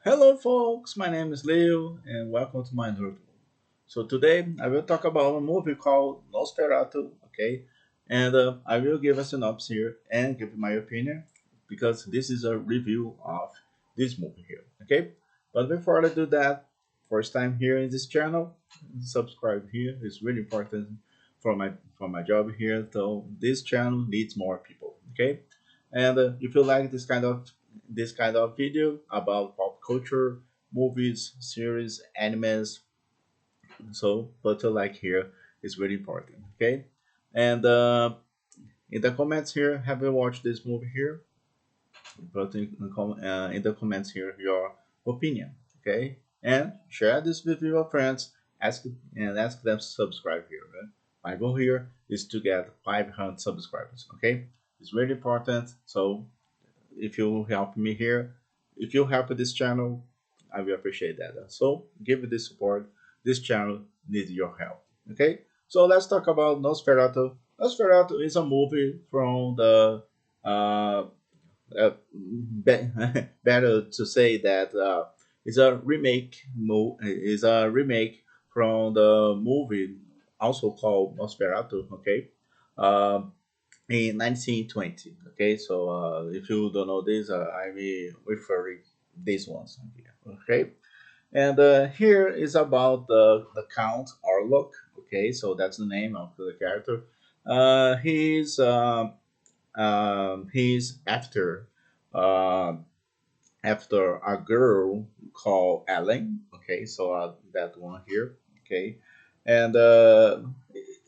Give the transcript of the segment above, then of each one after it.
Hello, folks. My name is Leo, and welcome to my review. So today I will talk about a movie called Nosferatu. Okay, and I will give a synopsis here and give my opinion because this is a review of this movie here. Okay, but before I do that, first time here in this channel, subscribe here. It's really important for my job here. So this channel needs more people. Okay, and if you like this kind of video about pop culture, movies, series, animes, so put a like here is really important. Okay, and in the comments here, have you watched this movie here? Put in the comments here your opinion. Okay, and share this with your friends. Ask them to subscribe here. Right? My goal here is to get 500 subscribers. Okay, it's really important. So if you help me here, if you help this channel, I will appreciate that. So give it the support. This channel needs your help. Okay, so let's talk about Nosferatu. Nosferatu is a movie from the better to say that it's a is a remake from the movie also called Nosferatu. Okay, um, in 1920. Okay, so if you don't know this, I will refer these ones here. Okay, and here is about the Count Orlok. Okay, so that's the name of the character. He's uh, after a girl called Ellen. Okay, so that one here. Okay, and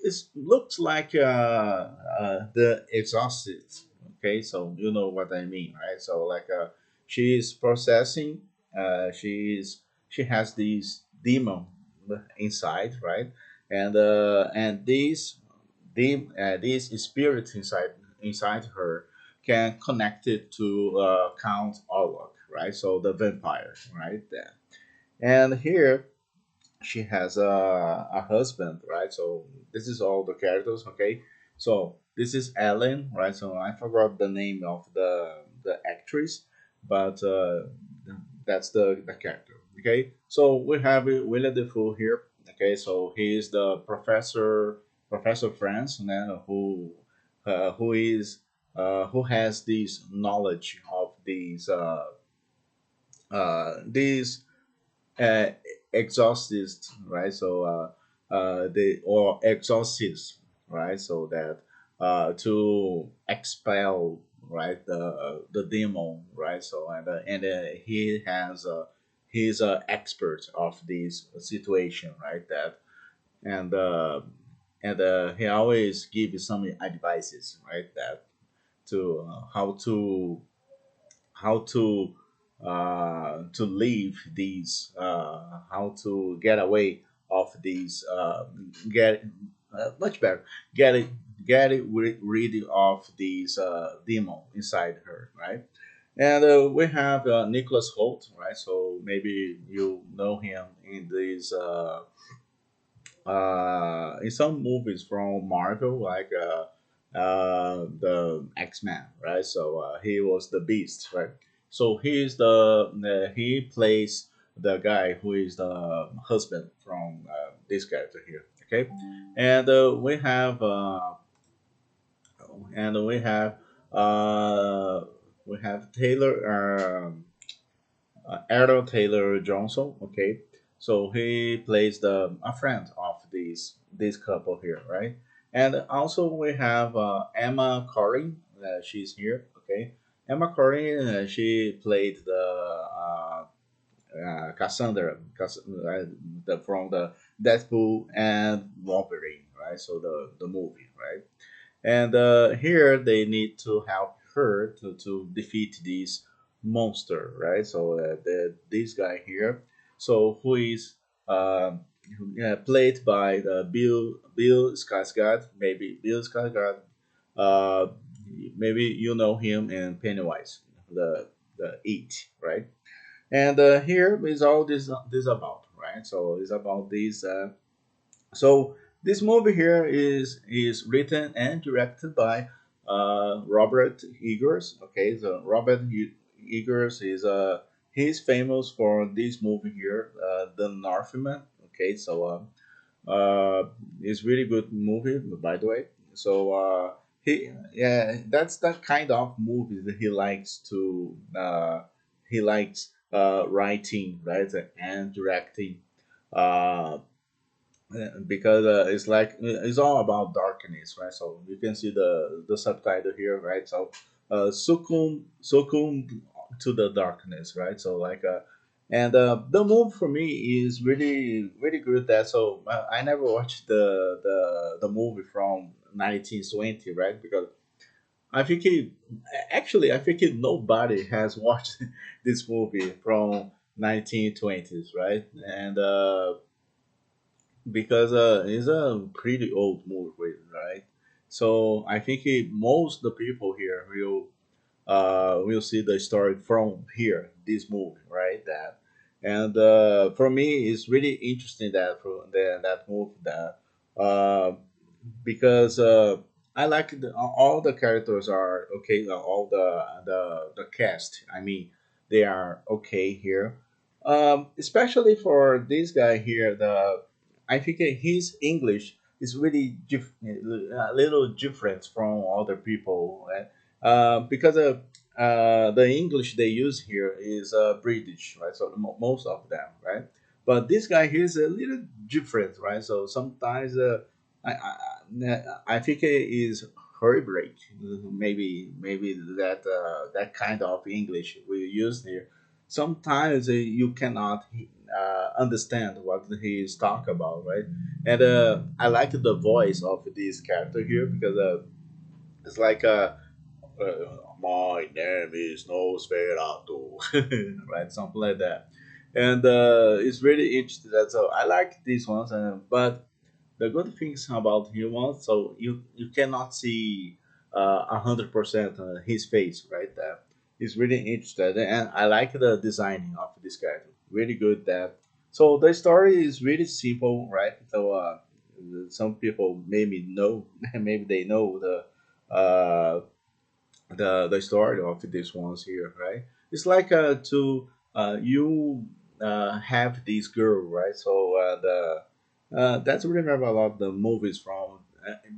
it looks like the exhausted. Okay, so you know what I mean, right? So like she's processing. She has these demon inside, right? And these spirits inside her can connect it to Count Orlok, right? So the vampire, right there. And here she has a husband, right? So this is all the characters, okay? So this is Ellen, right? So I forgot the name of the actress, but that's the character, okay? So we have William Defoe here, okay? So he is the Professor France, who is who has this knowledge of these uh, exorcists, right? So they or exorcists, right? So that to expel right the demon, right? So he has he's an expert of this situation, right? That and he always gives some advices, right? That to how to leave these how to get away of these get much better get it rid of these demon inside her, right? And we have Nicholas Holt, right? So maybe you know him in these in some movies from Marvel, like the X-Men, right? So he was the Beast, right? So he plays the guy who is the husband from this character here. Okay, and and uh, we have Aaron Taylor Johnson. Okay, so he plays the a friend of this couple here, right? And also we have Emma Corrin. She's here. Okay, Emma Corrin. She played Cassandra, from the Deadpool and Wolverine, right? So the movie, right? And here they need to help her to defeat this monster, right? So this guy here, so who is um, played by Bill Skarsgård, maybe Bill Skarsgård. Uh, Maybe you know him in Pennywise, the It, right? And here is all this about, right? So it's about this. So this movie here is written and directed by Robert Eggers. Okay, so Robert Eggers is he's famous for this movie here, The Northman. Okay, so it's really good movie, by the way. So yeah, that's the kind of movie that he likes to. He likes writing, right, and directing. Uh, because it's like it's all about darkness, right? So you can see the subtitle here, right? So succumb to the darkness, right? So like and the movie for me is really good. That so I never watched the movie from 1920, right? Because I think it actually I think nobody has watched this movie from 1920s, right? And because it's a pretty old movie, right? So I think most the people here will see the story from here, this movie, right? That and for me, it's really interesting that for that movie that uh, because I like all the characters are okay. All the cast, I mean, they are okay here. Especially for this guy here, the I think his English is really a little different from other people, right? Because the English they use here is British, right? So most of them, right? But this guy here is a little different, right? So sometimes I think it is hybrid. Maybe that kind of English we use here. Sometimes you cannot understand what he is talking about, right? And I like the voice of this character here because it's like my name is Nosferatu, right? Something like that. And it's really interesting. That so I like these ones, but the good things about humans, so you cannot see 100% his face, right? He's really interested, and I like the designing of this character. Really good. That so the story is really simple, right? So some people maybe know, maybe they know uh, the story of these ones here, right? It's like to you have this girl, right? So that's remember a lot of the movies from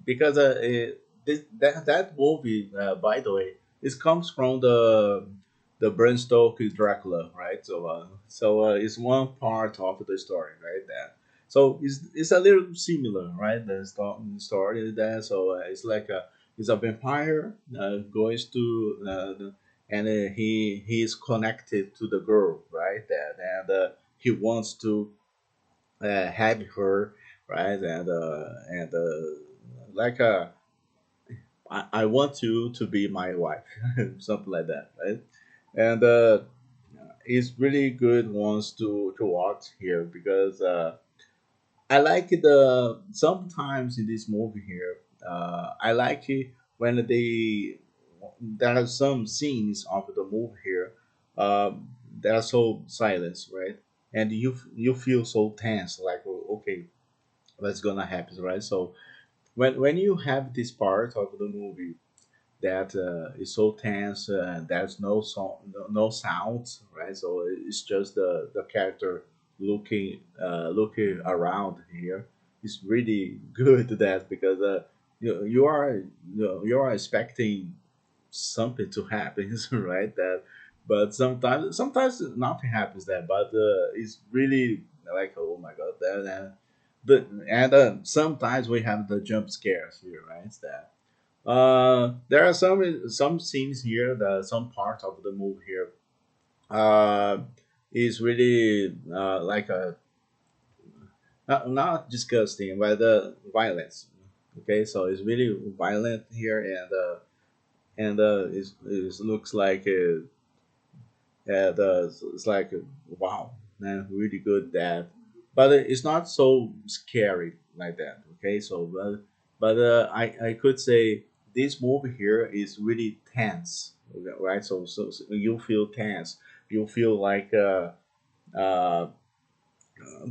because that movie, by the way, it comes from the Bram Stoker Dracula, right? So it's one part of the story, right? There. So it's a little similar, right? The story there. So it's like he's a vampire, goes to and he is connected to the girl, right? And he wants to have her, right? And like I want you to be my wife, something like that, right? And it's really good ones to watch here because I like the sometimes in this movie here. I like it when there are some scenes of the movie here that are so silent, right? And you feel so tense, like okay, what's gonna happen, right? So when you have this part of the movie that is so tense and there's no song, no sounds, right? So it's just the character looking around here. It's really good that because you are expecting something to happen, right? That but sometimes nothing happens there, but it's really like oh my god and sometimes we have the jump scares here, right? That there are some scenes here, some part of the movie here uh, is really like a not disgusting, but violence. Okay, so it's really violent here, and it looks like it's like wow, man, really good that, but it's not so scary like that. Okay, so but I could say this movie here is really tense, okay, right? So you feel tense, you feel like uh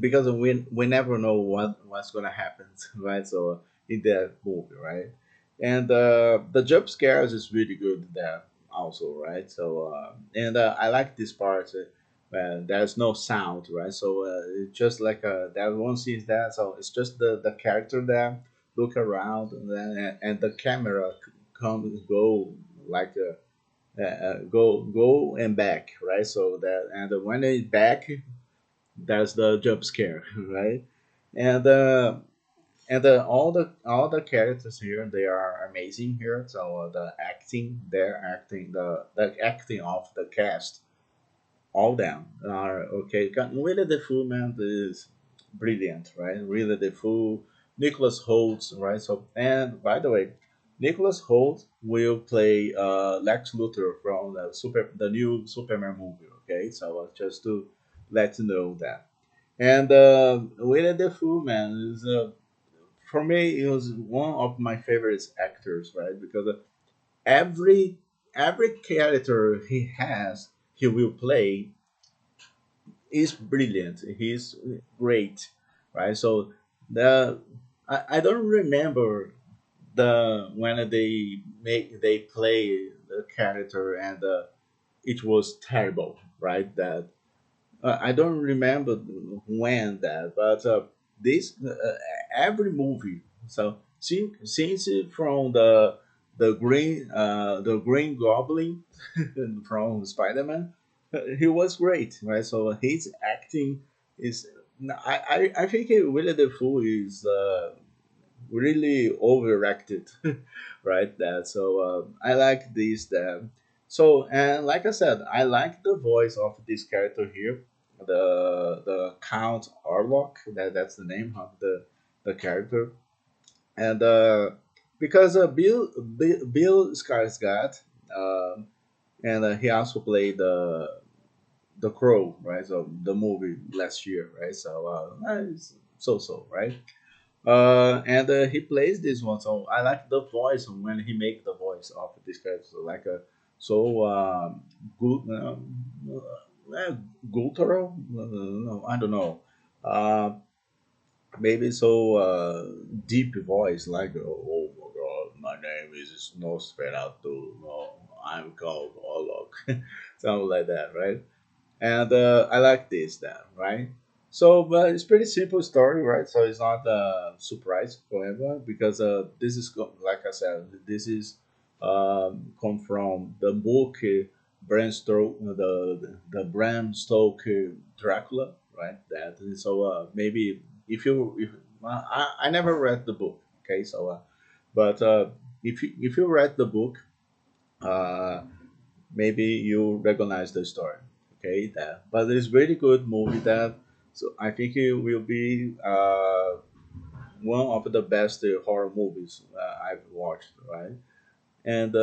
because we never know what's gonna happen, right? So in that movie, right? And the jump scares is really good there also, right? So and I like this part. There's no sound, right? So it's just like that one sees that, so it's just the character there look around, and then and the camera come go like go and back, right? So that, and when it's back, that's the jump scare, right? And all the characters here, they are amazing here. So the acting, their acting, the acting of the cast, all them are okay. Really, the Defoe, man, is brilliant, right? Really, the Defoe, Nicholas Holt, right? So, and by the way, Nicholas Holt will play Lex Luthor from the new Superman movie. Okay, so just to let you know that. And Willie Defoe, man, is for me, he was one of my favorite actors, right? Because every every character he has, he will play is brilliant. He's great, right? So the I don't remember the when they play the character and it was terrible, right? That I don't remember when that, but this every movie. So since from the Green Goblin from Spider Man, he was great, right? So his acting is. I think Willie Defoe is really overacted, right? That so I like this that. So and like I said, I like the voice of this character here, the Count Orlok. That's the name of the character, and because Bill Skarsgård, uh, and he also played the Crow, right? So the movie last year, right? So it's so right. And he plays this one, so I like the voice when he make the voice of this character, so like a so good, guttural. No, I don't know. Uh, Maybe so deep voice, like oh my God, my name is Nosferatu. No, I'm called Olok, something like that, right? And I like this then, right? So, but it's pretty simple story, right? So it's not a surprise forever because this is like I said, this is come from the book Bram Stoker, the Bram Stoker Dracula, right? That so maybe if I never read the book, okay? So, but if you read the book, uh, maybe you recognize the story. Okay, that. But it's really good movie that. So I think it will be one of the best horror movies I've watched. Right, and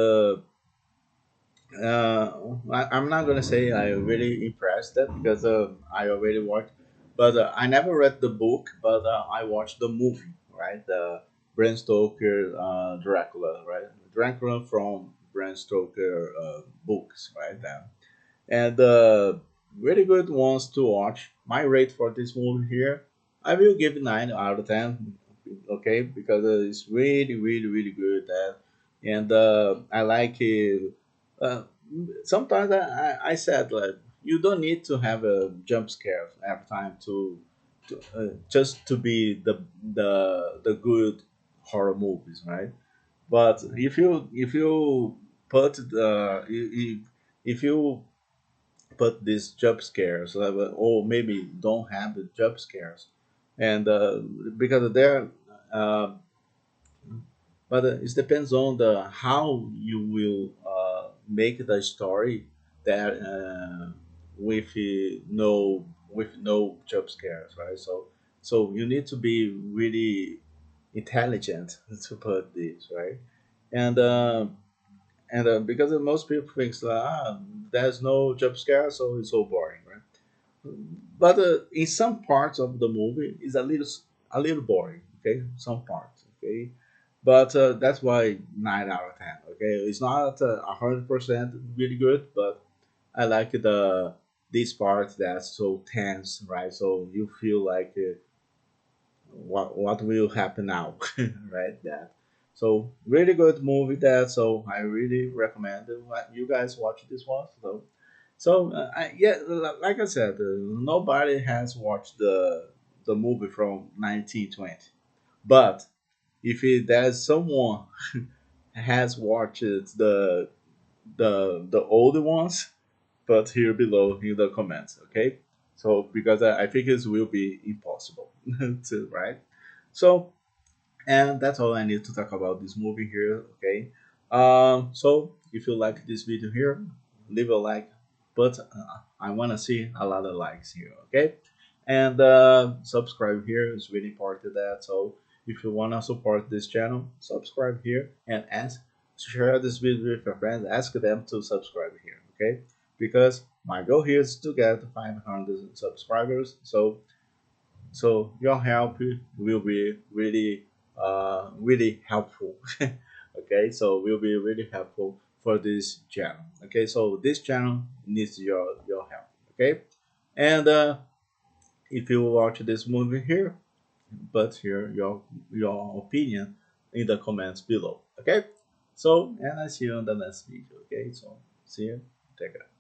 I'm not gonna say I really impressed that because I already watched, but I never read the book, but I watched the movie. Right, the Bram Stoker Dracula. Right, Dracula from Bram Stoker books. Right, and really good ones to watch. My rate for this movie here, I will give it 9 out of 10. Okay, because it's really good. And I like it. Sometimes I said like you don't need to have a jump scare every time to just to be the good horror movies, right? But if you put the if you put these jump scares or maybe don't have the jump scares and because they're uh, but it depends on the how you will make the story that with no jump scares, right? So you need to be really intelligent to put this, right? And because most people think there's no jump scare, so it's so boring, right? But in some parts of the movie is a little boring. Okay, some parts. Okay, but that's why 9 out of 10. Okay, it's not 100% really good, but I like the this part that's so tense, right? So you feel like what will happen now, right? That. So really good movie that. So I really recommend that you guys watch this one. So So yeah, like I said, nobody has watched the movie from 1920. But if there's someone has watched the older ones, put here below in the comments, okay? So because I think it will be impossible to, right? So and that's all I need to talk about this movie here, okay? So if you like this video here, leave a like, but I want to see a lot of likes here, okay? And subscribe here is really important to that. So if you want to support this channel, subscribe here and ask, share this video with your friends, ask them to subscribe here, okay? Because my goal here is to get 500 subscribers. So your help will be really really helpful. Okay, so will be really helpful for this channel. Okay, so this channel needs your help. Okay, and if you watch this movie here, but here your opinion in the comments below. Okay, so and I see you on the next video. Okay, so see you, take care.